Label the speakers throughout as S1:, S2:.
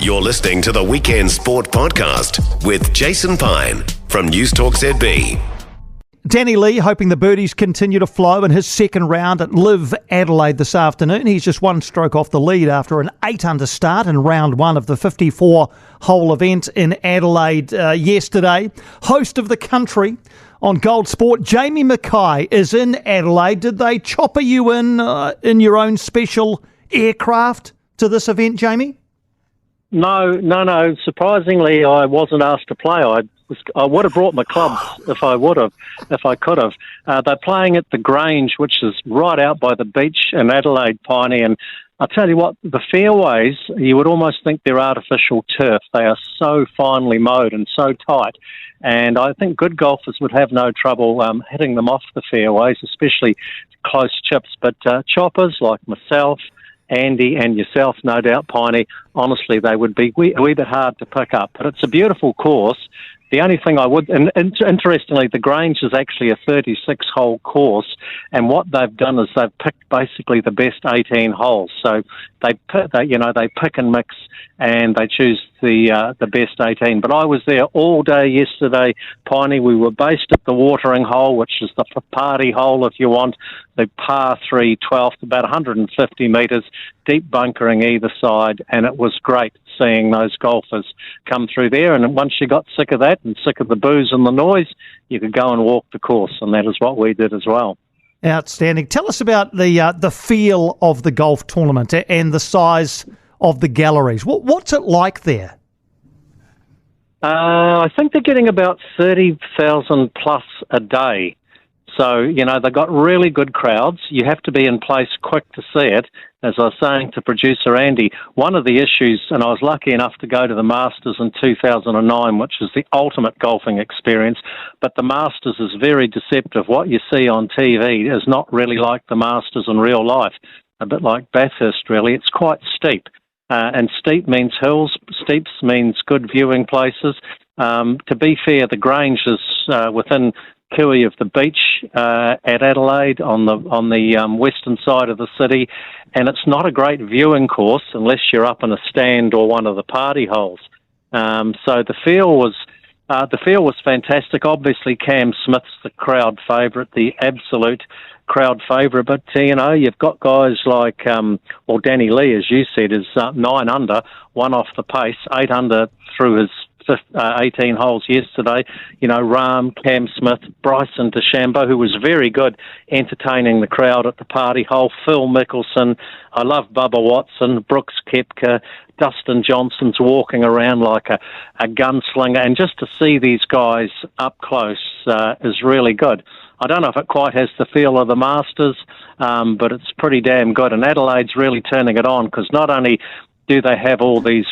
S1: You're listening to the Weekend Sport Podcast with Jason Pine from News Talk ZB.
S2: Danny Lee hoping the birdies continue to flow in his second round at LIV Adelaide this afternoon. He's just one stroke off the lead after an 8-under start in round one of the 54-hole event in Adelaide yesterday. Host of the country on Gold Sport, Jamie Mackay, is in Adelaide. Did they chopper you in your own special aircraft to this event, Jamie?
S3: No. Surprisingly, I wasn't asked to play. I would have brought my clubs if I could have. They're playing at the Grange, which is right out by the beach in Adelaide, Piney. And I'll tell you what, the fairways, you would almost think they're artificial turf. They are so finely mowed and so tight. And I think good golfers would have no trouble hitting them off the fairways, especially close chips. But choppers like myself, Andy and yourself, no doubt, Piney, honestly, they would be a wee bit hard to pick up. But it's a beautiful course. The only thing I would, and interestingly, the Grange is actually a 36-hole course, and what they've done is they've picked basically the best 18 holes. So they pick and mix, and they choose the best 18. But I was there all day yesterday, Piney. We were based at the watering hole, which is the party hole, if you want, the par 3 12th, about 150 metres, deep bunkering either side, and it was great seeing those golfers come through there. And once you got sick of that and sick of the booze and the noise, you could go and walk the course, and that is what we did as well.
S2: Outstanding. Tell us about the feel of the golf tournament and the size of the galleries. What's it like there?
S3: I think they're getting about 30,000 plus a day. So, they've got really good crowds. You have to be in place quick to see it. As I was saying to producer Andy, one of the issues, and I was lucky enough to go to the Masters in 2009, which is the ultimate golfing experience, but the Masters is very deceptive. What you see on TV is not really like the Masters in real life, a bit like Bathurst, really. It's quite steep. And steep means hills. Steeps means good viewing places. To be fair, the Grange is within Kiwi of the beach at Adelaide on the western side of the city, and it's not a great viewing course unless you're up in a stand or one of the party holes. So the feel was fantastic. Obviously, Cam Smith's the crowd favourite, the absolute crowd favourite. But you've got guys like Danny Lee, as you said, is 9 under, one off the pace, 8 under through his 18 holes yesterday. Rahm, Cam Smith, Bryson DeChambeau, who was very good entertaining the crowd at the party hole, Phil Mickelson, I love Bubba Watson, Brooks Koepka, Dustin Johnson's walking around like a gunslinger, and just to see these guys up close is really good. I don't know if it quite has the feel of the Masters, but it's pretty damn good, and Adelaide's really turning it on, because not only do they have all these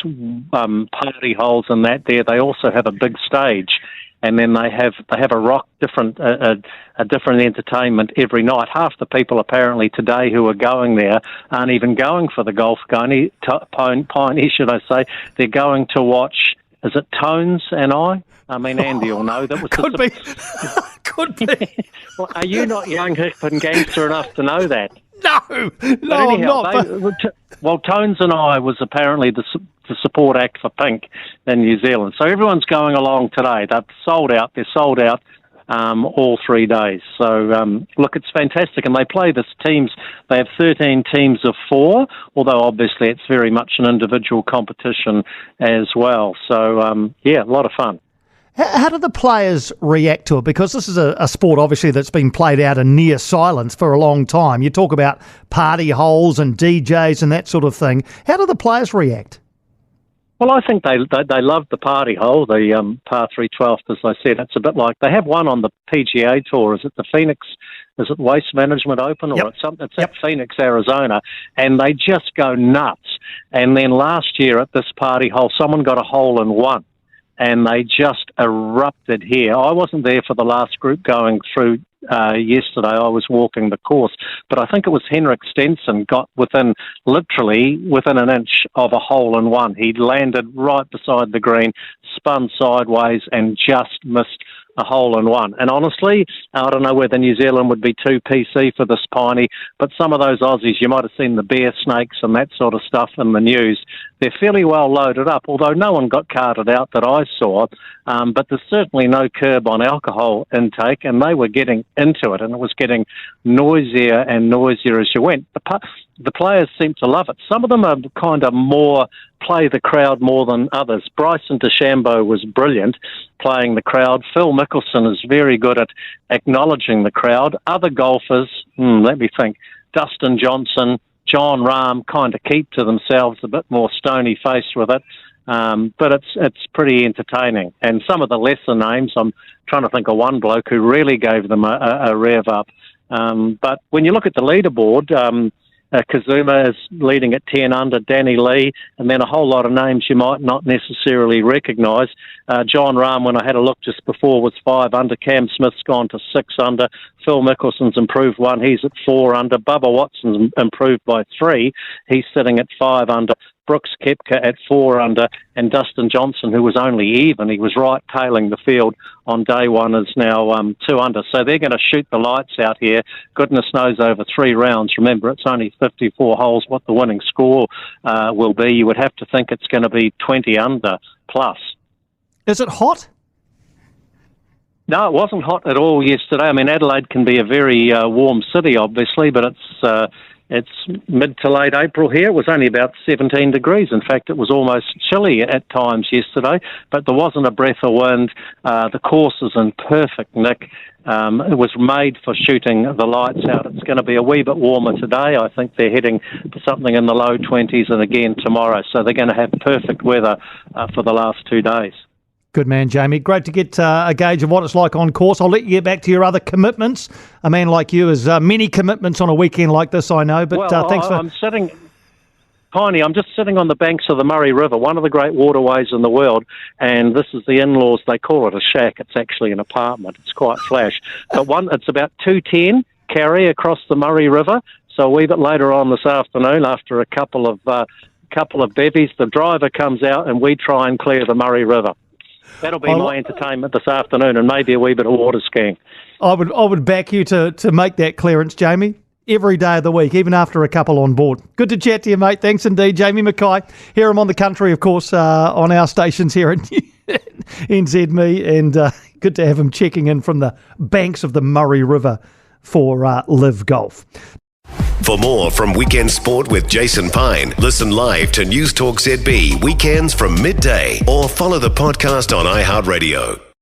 S3: party holes and that there, they also have a big stage, and then they have a different entertainment every night. Half the people apparently today who are going there aren't even going for the golf, Piney, should I say. They're going to watch, is it Tones and I? I mean, Andy will know. That was
S2: Could be. Could be.
S3: Well, are you not young, hip and gangster enough to know that?
S2: No,
S3: anyhow,
S2: I'm not.
S3: Well, Tones and I was apparently the support act for Pink in New Zealand. So everyone's going along today. They're sold out. All 3 days. So, look, it's fantastic. And they play this teams. They have 13 teams of 4, although obviously it's very much an individual competition as well. So, a lot of fun.
S2: How do the players react to it? Because this is a sport, obviously, that's been played out in near silence for a long time. You talk about party holes and DJs and that sort of thing. How do the players react?
S3: Well, I think they love the party hole, the par 3 12th, as I said. It's a bit like they have one on the PGA Tour. Is it the Phoenix? Is it Waste Management Open? Or it's something? It's at Phoenix, Arizona, and they just go nuts. And then last year at this party hole, someone got a hole in one, and they just erupted here. I wasn't there for the last group going through yesterday. I was walking the course, but I think it was Henrik Stenson got literally within an inch of a hole in one. He landed right beside the green, spun sideways, and just missed a hole in one. And honestly, I don't know whether New Zealand would be too PC for this, Piney, but some of those Aussies, you might have seen the bear snakes and that sort of stuff in the news. they're fairly well loaded up, although no one got carted out that I saw. But there's certainly no curb on alcohol intake, and they were getting into it, and it was getting noisier and noisier as you went. The players seem to love it. Some of them are kind of more play the crowd more than others. Bryson DeChambeau was brilliant playing the crowd. Phil Mickelson is very good at acknowledging the crowd. Other golfers, let me think, Dustin Johnson, John Rahm kind of keep to themselves, a bit more stony-faced with it. But it's pretty entertaining. And some of the lesser names, I'm trying to think of one bloke who really gave them a rev up. But when you look at the leaderboard, Kazuma is leading at 10 under, Danny Lee, and then a whole lot of names you might not necessarily recognise. John Rahm, when I had a look just before, was 5 under. Cam Smith's gone to 6 under. Phil Mickelson's improved 1. He's at 4 under. Bubba Watson's improved by 3. He's sitting at 5 under. Brooks Koepka at 4 under, and Dustin Johnson, who was only even, he was right tailing the field on day one, is now 2 under. So they're going to shoot the lights out here. Goodness knows over 3 rounds. Remember, it's only 54 holes. What the winning score will be, you would have to think it's going to be 20 under plus.
S2: Is it hot?
S3: No, it wasn't hot at all yesterday. I mean, Adelaide can be a very warm city, obviously, but it's mid to late April here. It was only about 17 degrees. In fact, it was almost chilly at times yesterday, but there wasn't a breath of wind. The course is in perfect nick. It was made for shooting the lights out. It's going to be a wee bit warmer today. I think they're heading for something in the low 20s and again tomorrow. So they're going to have perfect weather for the last 2 days.
S2: Good man, Jamie. Great to get a gauge of what it's like on course. I'll let you get back to your other commitments. A man like you has many commitments on a weekend like this, I know. But thanks for...
S3: Piney, I'm just sitting on the banks of the Murray River, one of the great waterways in the world, and this is the in-laws. They call it a shack. It's actually an apartment. It's quite flash. But it's about 2:10 carry across the Murray River. So a wee bit later on this afternoon, after a couple of bevies, the driver comes out and we try and clear the Murray River. That'll be my entertainment this afternoon, and maybe a wee bit of water skiing.
S2: I would back you to make that clearance, Jamie, every day of the week, even after a couple on board. Good to chat to you, mate. Thanks indeed, Jamie Mackay. Hear him on the country, of course, on our stations here in NZME, and good to have him checking in from the banks of the Murray River for LIV Golf.
S1: For more from Weekend Sport with Jason Pine, listen live to News Talk ZB weekends from midday or follow the podcast on iHeartRadio.